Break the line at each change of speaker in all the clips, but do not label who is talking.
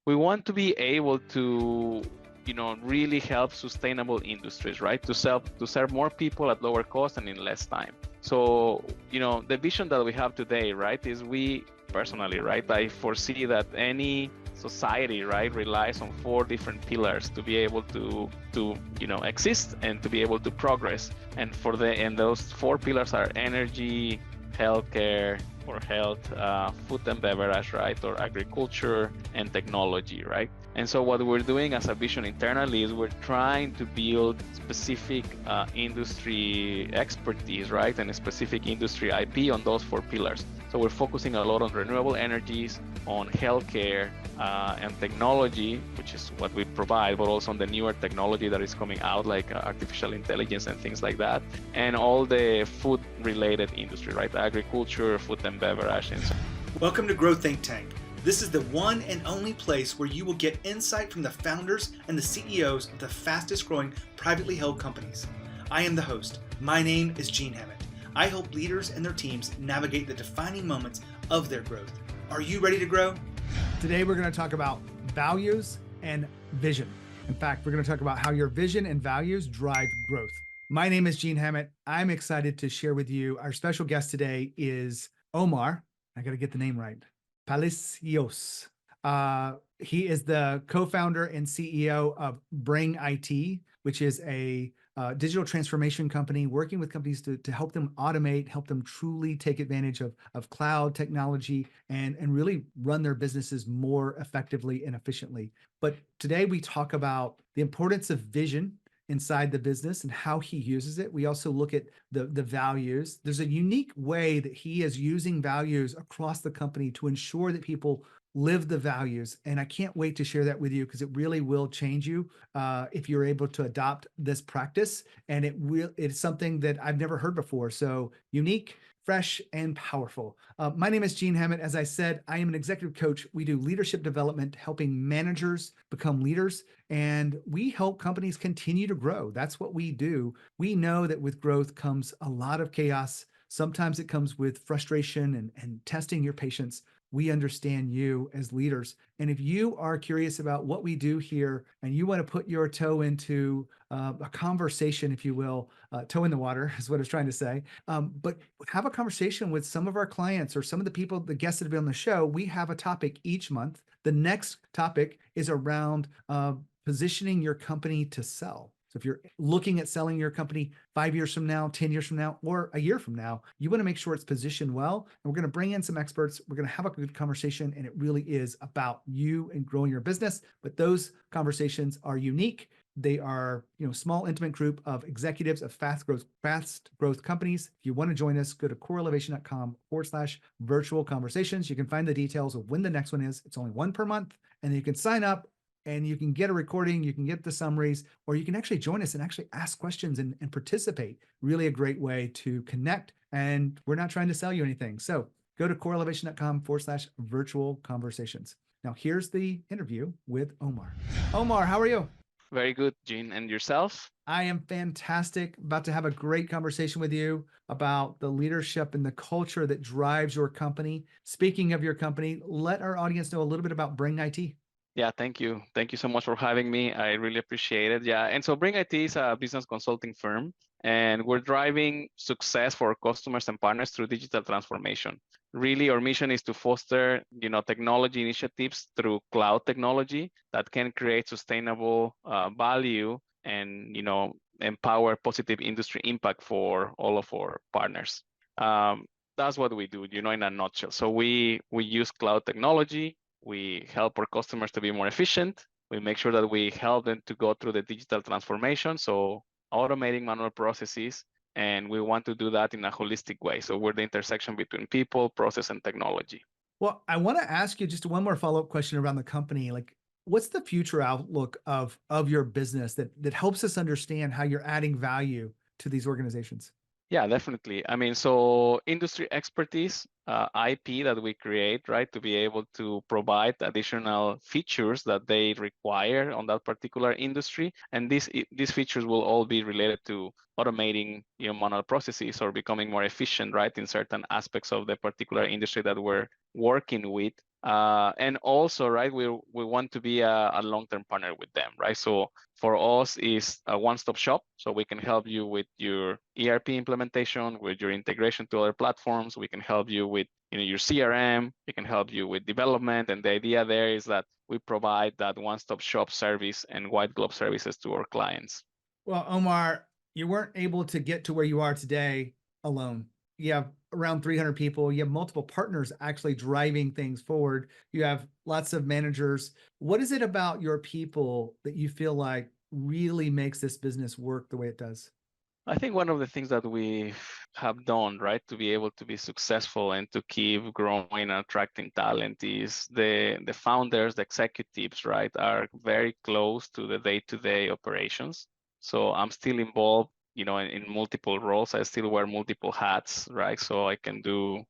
we want to be able to, really help sustainable industries, right? To serve more people at lower cost and in less time. So, the vision that we have today, right, is we personally, right, I foresee that any society, right, relies on four different pillars to be able to exist and to be able to progress. And those four pillars are energy, healthcare or health, food and beverage, right, or agriculture and technology, right? And so what we're doing as a vision internally is we're trying to build specific industry expertise, right, and a specific industry IP on those four pillars. So we're focusing a lot on renewable energies, on healthcare, and technology, which is what we provide, but also on the newer technology that is coming out, like artificial intelligence and things like that, and all the food-related industry, right? Agriculture, food and beverage, and so.
Welcome to Grow Think Tank. This is the one and only place where you will get insight from the founders and the CEOs of the fastest growing privately held companies. I am the host. My name is Gene Hammett. I help leaders and their teams navigate the defining moments of their growth. Are you ready to grow?
Today, we're going to talk about values and vision. In fact, we're going to talk about how your vision and values drive growth. My name is Gene Hammett. I'm excited to share with you. Our special guest today is Omar. I got to get the name right. Palacios. He is the co-founder and CEO of Bring IT, which is a digital transformation company working with companies to help them automate, help them truly take advantage of cloud technology and really run their businesses more effectively and efficiently. But today we talk about the importance of vision inside the business and how he uses it. We also look at the values. There's a unique way that he is using values across the company to ensure that people live the values. And I can't wait to share that with you because it really will change you if you're able to adopt this practice. And it's something that I've never heard before. So unique, fresh, and powerful. My name is Gene Hammett. As I said, I am an executive coach. We do leadership development, helping managers become leaders, and we help companies continue to grow. That's what we do. We know that with growth comes a lot of chaos. Sometimes it comes with frustration and testing your patience. We understand you as leaders. And if you are curious about what we do here and you want to put your toe into a conversation, if you will, toe in the water is what I was trying to say, but have a conversation with some of our clients or some of the people, the guests that have been on the show. We have a topic each month. The next topic is around positioning your company to sell. So if you're looking at selling your company 5 years from now, 10 years from now, or a year from now, you want to make sure it's positioned well. And we're going to bring in some experts. We're going to have a good conversation. And it really is about you and growing your business. But those conversations are unique. They are, small, intimate group of executives of fast growth companies. If you want to join us, go to corelevation.com/virtual conversations. You can find the details of when the next one is. It's only one per month. And then you can sign up. And you can get a recording, you can get the summaries, or you can actually join us and actually ask questions and participate. Really a great way to connect. And we're not trying to sell you anything. So go to corelevation.com/virtual conversations. Now here's the interview with Omar. Omar, how are you?
Very good, Gene. And yourself?
I am fantastic. About to have a great conversation with you about the leadership and the culture that drives your company. Speaking of your company, let our audience know a little bit about Bring IT.
Yeah, thank you. Thank you so much for having me. I really appreciate it. Yeah, and so Bring IT is a business consulting firm, and we're driving success for our customers and partners through digital transformation. Really, our mission is to foster, technology initiatives through cloud technology that can create sustainable value and, empower positive industry impact for all of our partners. That's what we do, in a nutshell. So we use cloud technology. We help our customers to be more efficient. We make sure that we help them to go through the digital transformation, so automating manual processes, and we want to do that in a holistic way. So we're the intersection between people, process, and technology.
Well, I want to ask you just one more follow-up question around the company. Like, what's the future outlook of your business that helps us understand how you're adding value to these organizations?
Yeah, definitely. I mean, so industry expertise, IP that we create, right, to be able to provide additional features that they require on that particular industry. And these features will all be related to automating, manual processes or becoming more efficient, right, in certain aspects of the particular industry that we're working with. And also, right, we want to be a long-term partner with them, right? So for us is a one-stop shop, so we can help you with your ERP implementation, with your integration to other platforms. We can help you with your CRM. We can help you with development. And the idea there is that we provide that one-stop shop service and white glove services to our clients.
Well, Omar, you weren't able to get to where you are today alone. You have around 300 people. You have multiple partners actually driving things forward. You have lots of managers. What is it about your people that you feel like really makes this business work the way it does?
I think one of the things that we have done, right, to be able to be successful and to keep growing and attracting talent is the founders, the executives, right, are very close to the day-to-day operations. So I'm still involved, in multiple roles. I still wear multiple hats, right? So I can do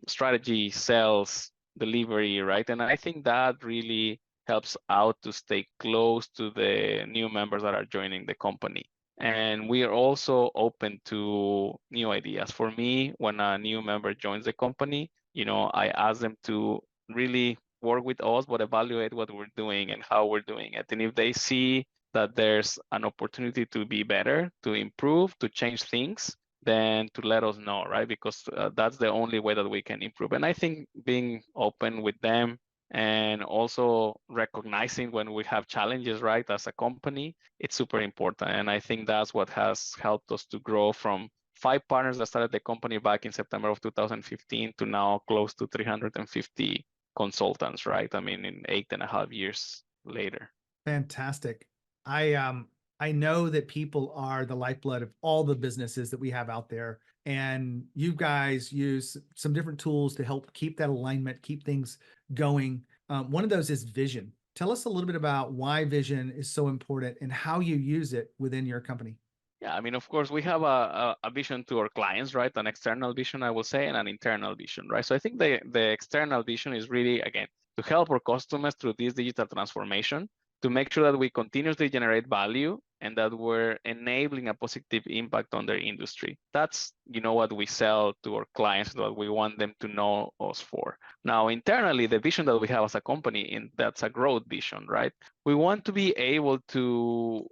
strategy, sales, delivery, right? And I think that really helps out to stay close to the new members that are joining the company. And we are also open to new ideas. For me, when a new member joins the company, I ask them to really work with us, but evaluate what we're doing and how we're doing it. And if they see that there's an opportunity to be better, to improve, to change things, then to let us know, right? Because that's the only way that we can improve. And I think being open with them and also recognizing when we have challenges, right, as a company, it's super important. And I think that's what has helped us to grow from 5 partners that started the company back in September of 2015 to now close to 350 consultants, right? I mean, in 8.5 years later.
Fantastic. I know that people are the lifeblood of all the businesses that we have out there, and you guys use some different tools to help keep that alignment, keep things going. One of those is vision. Tell us a little bit about why vision is so important and how you use it within your company.
Yeah, I mean, of course, we have a vision to our clients, right? An external vision, I will say, and an internal vision, right? So I think the external vision is really, again, to help our customers through this digital transformation, to make sure that we continuously generate value and that we're enabling a positive impact on their industry. That's, what we sell to our clients, what we want them to know us for. Now, internally, the vision that we have as a company, that's a growth vision, right? We want to be able to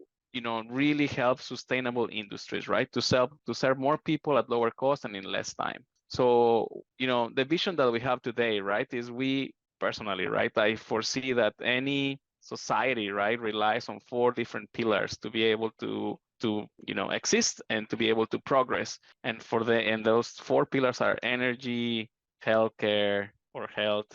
really help sustainable industries, right? To serve more people at lower cost and in less time. So, the vision that we have today, right, is we personally, right, I foresee that any society, right, relies on 4 different pillars to be able to exist and to be able to progress. And those 4 pillars are energy, healthcare or health,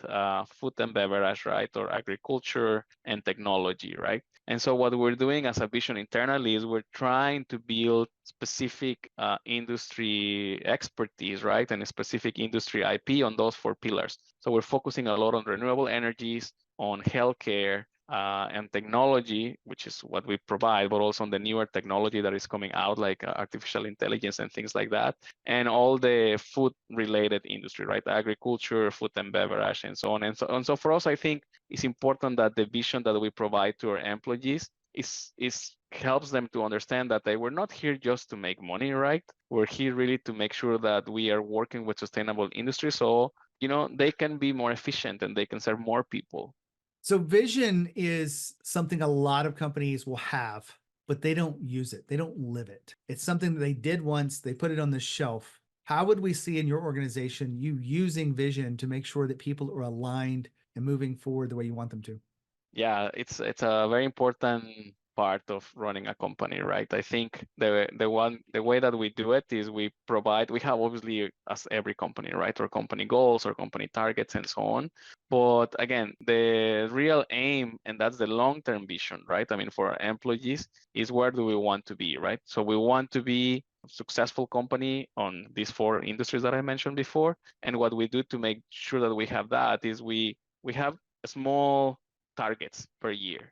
food and beverage, right, or agriculture and technology, right? And so what we're doing as a vision internally is we're trying to build specific industry expertise, right? And a specific industry IP on those 4 pillars. So we're focusing a lot on renewable energies, on healthcare, and technology, which is what we provide, but also on the newer technology that is coming out, like artificial intelligence and things like that, and all the food-related industry, right? Agriculture, food and beverage, and so on. And so for us, I think it's important that the vision that we provide to our employees is helps them to understand that they were not here just to make money, right? We're here really to make sure that we are working with sustainable industry, so they can be more efficient and they can serve more people.
So vision is something a lot of companies will have, but they don't use it. They don't live it. It's something that they did once, they put it on the shelf. How would we see in your organization you using vision to make sure that people are aligned and moving forward the way you want them to?
Yeah, it's a very important part of running a company, right? I think the way that we do it is we have obviously, as every company, right, our company goals, our company targets, and so on. But again, the real aim, and that's the long-term vision, right? I mean, for our employees, is where do we want to be, right? So we want to be a successful company on these 4 industries that I mentioned before. And what we do to make sure that we have that is we have small targets per year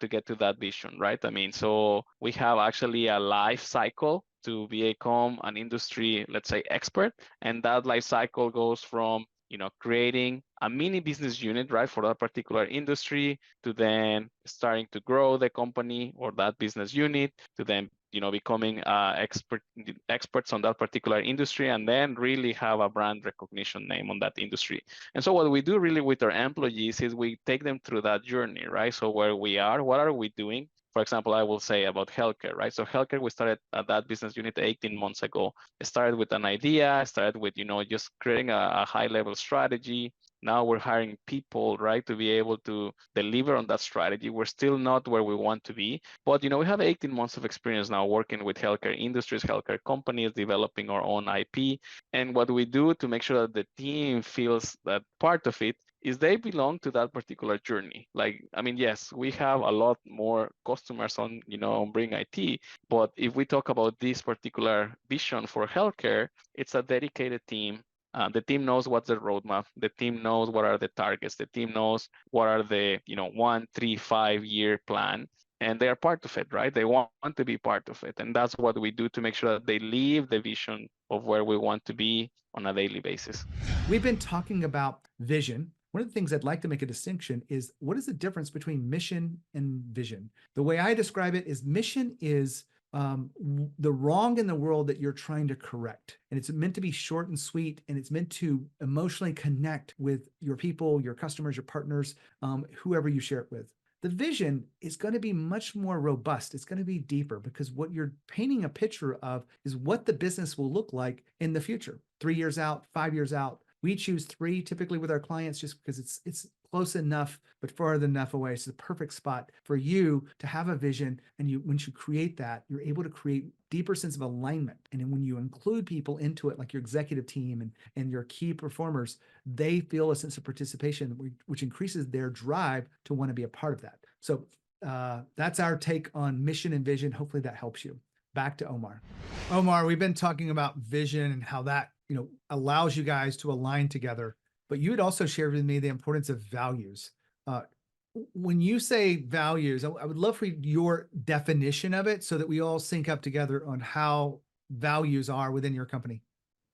to get to that vision, right? I mean, so we have actually a life cycle to become an industry, let's say, expert. And that life cycle goes from creating a mini business unit, right, for that particular industry, to then starting to grow the company or that business unit, to then becoming experts on that particular industry, and then really have a brand recognition name on that industry. And so what we do really with our employees is we take them through that journey, right? So where we are, what are we doing? For example, I will say about healthcare, right? So healthcare, we started at that business unit 18 months ago. It started with an idea, started with, just creating a high level strategy. Now we're hiring people, right, to be able to deliver on that strategy. We're still not where we want to be, but we have 18 months of experience now working with healthcare industries, healthcare companies, developing our own IP. And what we do to make sure that the team feels that part of it is they belong to that particular journey. Like, I mean, yes, we have a lot more customers on, on Bring IT, but if we talk about this particular vision for healthcare, it's a dedicated team. The team knows what's the roadmap. The team knows what are the targets. The team knows what are the 1, 3, 5 year plan, and they are part of it, right? They want to be part of it, and that's what we do to make sure that they live the vision of where we want to be on a daily basis.
We've been talking about vision. One of the things I'd like to make a distinction is, what is the difference between mission and vision? The way I describe it is, mission is the wrong in the world that you're trying to correct. And it's meant to be short and sweet, and it's meant to emotionally connect with your people, your customers, your partners, whoever you share it with. The vision is going to be much more robust. It's going to be deeper, because what you're painting a picture of is what the business will look like in the future, 3 years out, 5 years out. We choose 3 typically with our clients just because it's close enough, but far enough away. It's the perfect spot for you to have a vision. And once you create that, you're able to create deeper sense of alignment. And then when you include people into it, like your executive team and your key performers, they feel a sense of participation, which increases their drive to want to be a part of that. So that's our take on mission and vision. Hopefully that helps you. Back to Omar. Omar, we've been talking about vision and how that allows you guys to align together. But you had also shared with me the importance of values. When you say values, I would love for your definition of it so that we all sync up together on how values are within your company.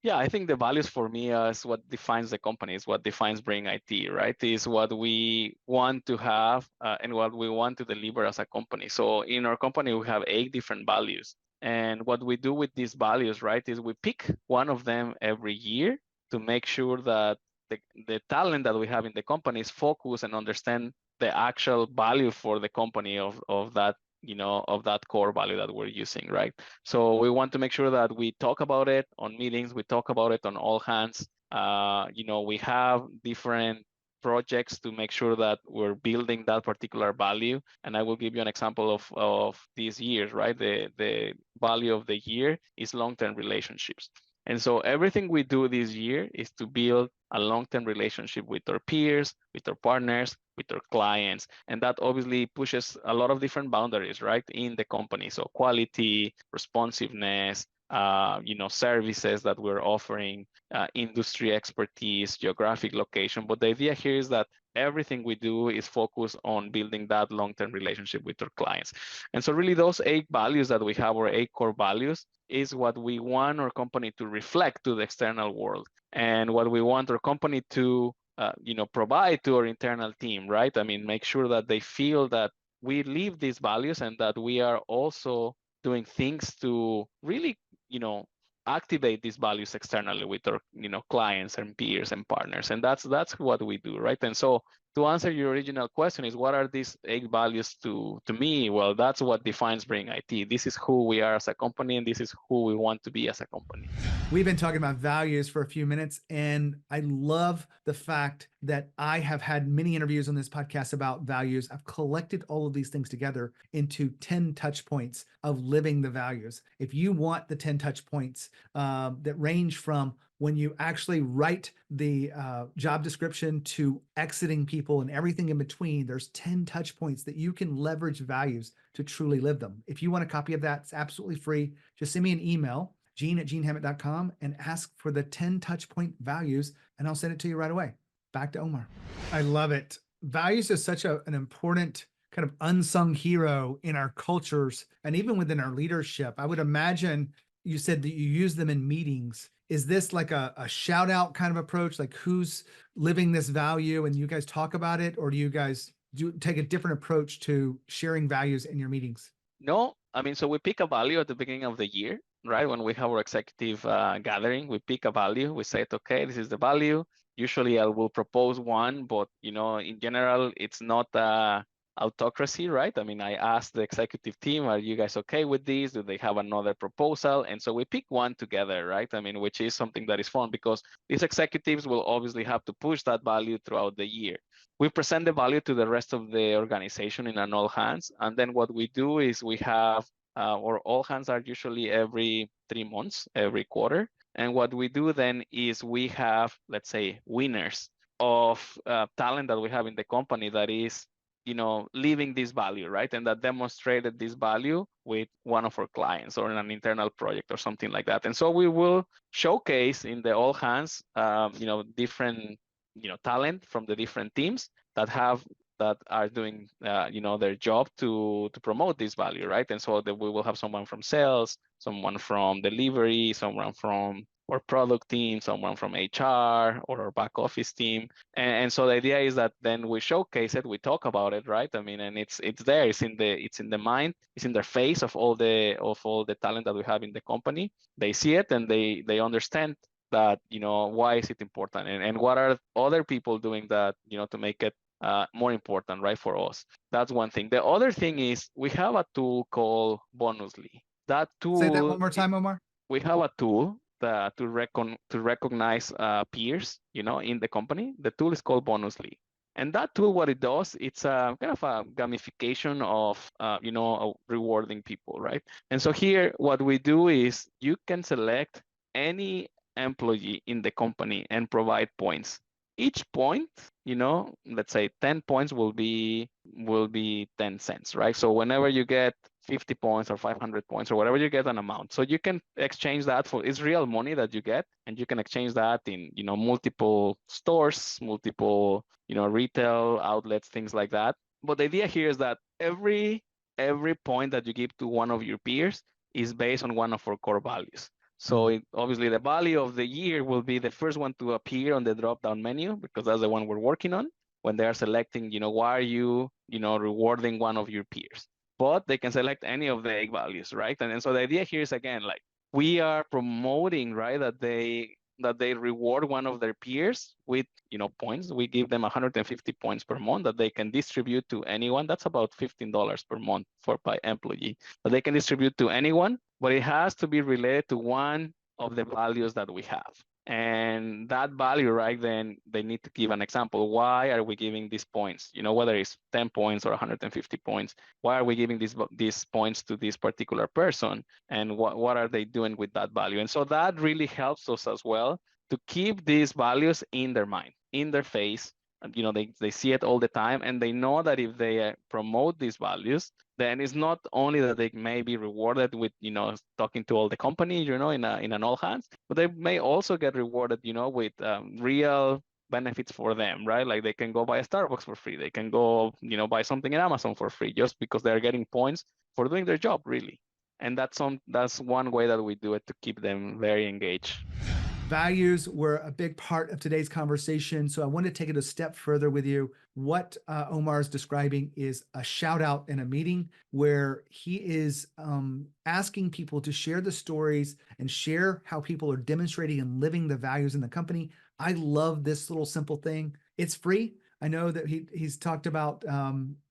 Yeah, I think the values for me is what defines the company, is what defines Bring IT, right? Is what we want to have and what we want to deliver as a company. So in our company, we have 8 different values. And what we do with these values, right, is we pick one of them every year to make sure that the talent that we have in the company is focused and understand the actual value for the company of that, of that core value that we're using, right? So we want to make sure that we talk about it on meetings, we talk about it on all hands. We have different projects to make sure that we're building that particular value. And I will give you an example of these years, right? The value of the year is long-term relationships. And so everything we do this year is to build a long-term relationship with our peers, with our partners, with our clients. And that obviously pushes a lot of different boundaries, right, in the company. So quality, responsiveness, services that we're offering, industry expertise, geographic location. But the idea here is that everything we do is focused on building that long-term relationship with our clients. And so really those 8 values that we have, or 8 core values, is what we want our company to reflect to the external world, and what we want our company to provide to our internal team, right? I mean, make sure that they feel that we live these values and that we are also doing things to really activate these values externally with our clients and peers and partners. And that's what we do, right? And so to answer your original question is, what are these 8 values to me? Well, that's what defines Bring IT. This is who we are as a company, and this is who we want to be as a company.
We've been talking about values for a few minutes, and I love the fact that I have had many interviews on this podcast about values. I've collected all of these things together into 10 touch points of living the values. If you want the 10 touch points that range from when you actually write the job description to exiting people and everything in between, there's 10 touch points that you can leverage values to truly live them. If you want a copy of that, it's absolutely free. Just send me an email, gene@genehammett.com, and ask for the 10 touch point values, and I'll send it to you right away. Back to Omar. I love it. Values is such an important kind of unsung hero in our cultures and even within our leadership. I would imagine you said that you use them in meetings. Is this like a shout out kind of approach? Like who's living this value and you guys talk about it? Or do you guys take a different approach to sharing values in your meetings?
No, I mean, so we pick a value at the beginning of the year, right? When we have our executive gathering, we pick a value. We say, okay, this is the value. Usually I will propose one, but in general, it's not autocracy, right? I mean, I ask the executive team, are you guys okay with this? Do they have another proposal? And so we pick one together, right? I mean, which is something that is fun because these executives will obviously have to push that value throughout the year. We present the value to the rest of the organization in an all hands. And then what we do is we have, or all hands are usually every 3 months, every quarter. And what we do then is we have, let's say, winners of talent that we have in the company that is, living this value, right? And that demonstrated this value with one of our clients or in an internal project or something like that. And so we will showcase in the all hands, different talent from the different teams that are doing their job to promote this value, right? And so that we will have someone from sales, someone from delivery, someone from our product team, someone from HR or our back office team. And so the idea is that then we showcase it, we talk about it, right? I mean, and it's there, it's in the mind, it's in their face of all the talent that we have in the company. They see it and they understand that why is it important and what are other people doing that to make it more important, right, for us. That's one thing. The other thing is we have a tool called Bonusly. That
Say that
tool,
one more time, Omar.
we have a tool that to recognize peers in the company. The tool is called Bonusly. And that tool, what it does, it's a kind of a gamification of, rewarding people, right? And so here, what we do is you can select any employee in the company and provide points. Each point, let's say 10 points will be 10 cents, right? So whenever you get 50 points or 500 points or whatever, you get an amount. So you can exchange that for, it's real money that you get, and you can exchange that in, multiple stores, multiple, retail outlets, things like that. But the idea here is that every point that you give to one of your peers is based on one of our core values. So obviously the value of the year will be the first one to appear on the drop-down menu because that's the one we're working on when they are selecting, why are you, rewarding one of your peers. But they can select any of the 8 values, right? And so the idea here is, again, like we are promoting, right, that they reward one of their peers with, points. We give them 150 points per month that they can distribute to anyone. That's about $15 per month by employee that they can distribute to anyone, but it has to be related to one of the values that we have. And that value, right, then they need to give an example. Why are we giving these points? Whether it's 10 points or 150 points, why are we giving these points to this particular person? And what are they doing with that value? And so that really helps us as well to keep these values in their mind, in their face. They see it all the time, and they know that if they promote these values, then it's not only that they may be rewarded with, talking to all the company, in an all hands, but they may also get rewarded, with real benefits for them, right? Like they can go buy a Starbucks for free. They can go, buy something in Amazon for free just because they're getting points for doing their job, really. And that's one way that we do it to keep them very engaged.
Values were a big part of today's conversation. So I want to take it a step further with you. What Omar is describing is a shout out in a meeting where he is asking people to share the stories and share how people are demonstrating and living the values in the company. I love this little simple thing. It's free. I know that he's talked about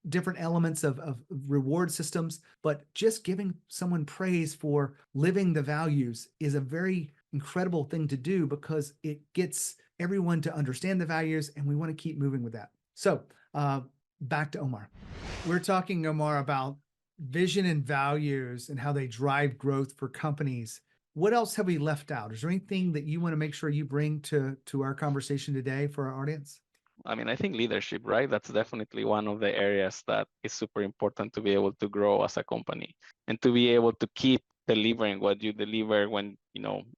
different elements of reward systems, but just giving someone praise for living the values is a very incredible thing to do because it gets everyone to understand the values, and we want to keep moving with that. So back to Omar. We're talking, Omar, about vision and values and how they drive growth for companies. What else have we left out? Is there anything that you want to make sure you bring to our conversation today for our audience?
I mean, I think leadership, right? That's definitely one of the areas that is super important to be able to grow as a company and to be able to keep delivering what you delivered when,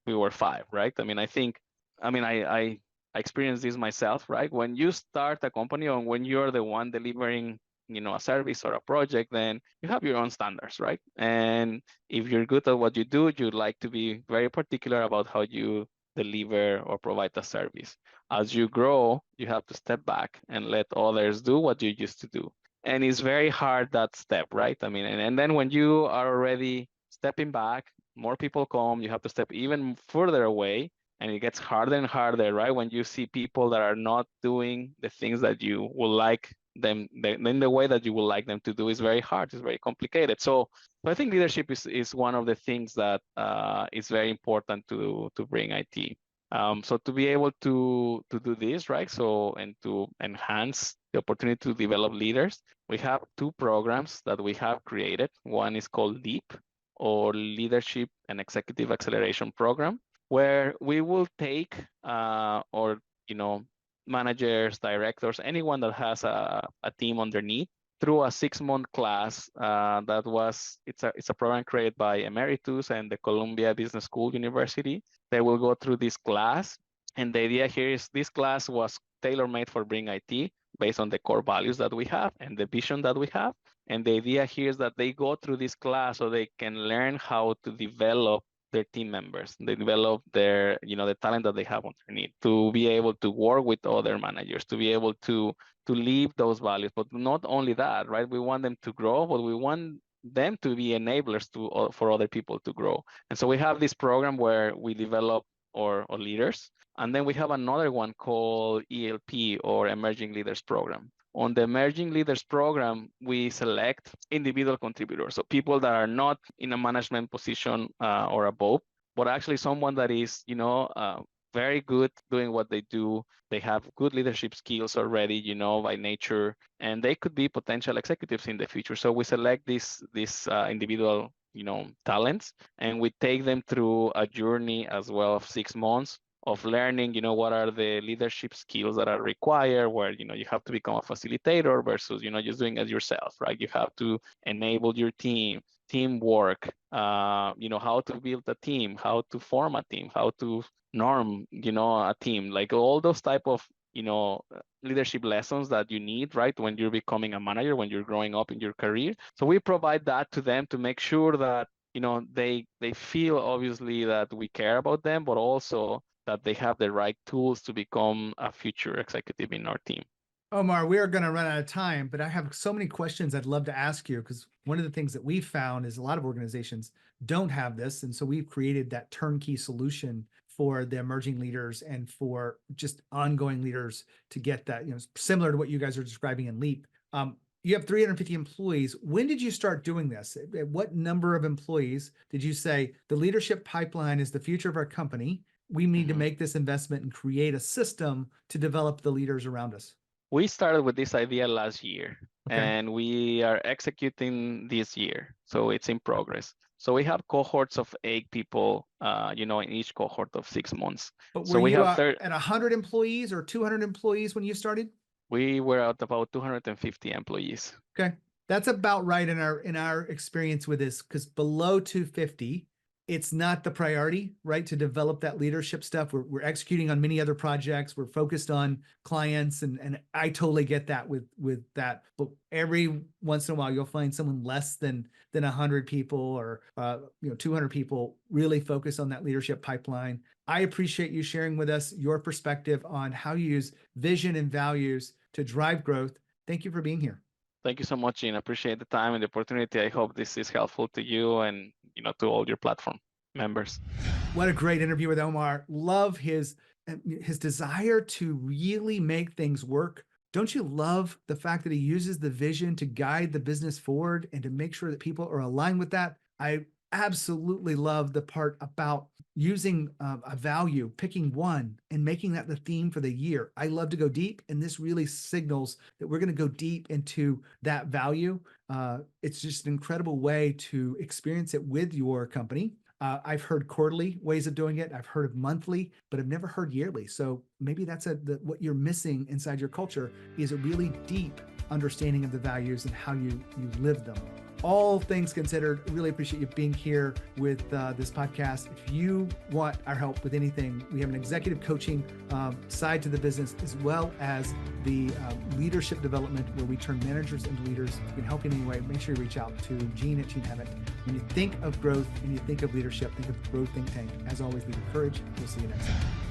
we were 5, right? I mean, I experienced this myself, right? When you start a company or when you're the one delivering, a service or a project, then you have your own standards, right? And if you're good at what you do, you'd like to be very particular about how you deliver or provide a service. As you grow, you have to step back and let others do what you used to do. And it's very hard that step, right? I mean, and then when you are already stepping back, more people come, you have to step even further away, and it gets harder and harder, right? When you see people that are not doing the things that you would like them, then the way that you would like them to do is very hard, it's very complicated. So I think leadership is one of the things that is very important to bring IT. So to be able to do this, right? So and to enhance the opportunity to develop leaders, we have two programs that we have created. One is called LEAP, or Leadership and Executive Acceleration Program, where we will take or managers, directors, anyone that has a team underneath through a 6-month class it's a program created by Emeritus and the Columbia Business School University. They will go through this class, and the idea here is this class was tailor-made for Bring IT based on the core values that we have and the vision that we have. And the idea here is that they go through this class so they can learn how to develop their team members. They develop their, the talent that they have underneath, to be able to work with other managers, to be able to live those values. But not only that, right? We want them to grow, but we want them to be enablers for other people to grow. And so we have this program where we develop our leaders. And then we have another one called ELP, or Emerging Leaders Program. On the Emerging Leaders Program, we select individual contributors, so people that are not in a management position or above, but actually someone that is, very good doing what they do. They have good leadership skills already, by nature, and they could be potential executives in the future. So we select these individual, talents, and we take them through a journey as well of 6 months of learning, what are the leadership skills that are required, where, you have to become a facilitator versus, just doing it yourself, right? You have to enable your teamwork, how to build a team, how to form a team, how to norm, a team, like all those type of, leadership lessons that you need, right? When you're becoming a manager, when you're growing up in your career. So we provide that to them to make sure that, they feel obviously that we care about them, but also that they have the right tools to become a future executive in our team.
Omar, we are going to run out of time, but I have so many questions I'd love to ask you, because one of the things that we've found is a lot of organizations don't have this. And so we've created that turnkey solution for the emerging leaders and for just ongoing leaders to get that, similar to what you guys are describing in LEAP. You have 350 employees. When did you start doing this? At what number of employees did you say the leadership pipeline is the future of our company? We need to make this investment and create a system to develop the leaders around us?
We started with this idea last year,
Okay.
and we are executing this year. So it's in progress. So we have cohorts of 8 people, in each cohort of 6 months.
But
so
were
we
you
have
at 100 employees or 200 employees when you started?
We were at about 250 employees.
Okay. That's about right in our experience with this, because below 250, it's not the priority, right? To develop that leadership stuff. We're executing on many other projects. We're focused on clients, and I totally get that with that. But every once in a while, you'll find someone less than 100 people or 200 people really focus on that leadership pipeline. I appreciate you sharing with us your perspective on how you use vision and values to drive growth. Thank you for being here.
Thank you so much, Gene. I appreciate the time and the opportunity. I hope this is helpful to you and to all your platform members.
What a great interview with Omar. Love his desire to really make things work. Don't you love the fact that he uses the vision to guide the business forward and to make sure that people are aligned with that? I absolutely love the part about using a value, picking one and making that the theme for the year. I love to go deep, and this really signals that we're going to go deep into that value. It's just an incredible way to experience it with your company. I've heard quarterly ways of doing it. I've heard of monthly, but I've never heard yearly. So maybe that's what you're missing inside your culture is a really deep understanding of the values and how you live them. all things considered, really appreciate you being here with this podcast. If you want our help with anything, we have an executive coaching side to the business, as well as the leadership development where we turn managers into leaders. If we can help you in any way, make sure you reach out to Gene at Gene Hammett. When you think of growth and you think of leadership, think of Growth Think Tank. As always, lead with courage. We'll see you next time.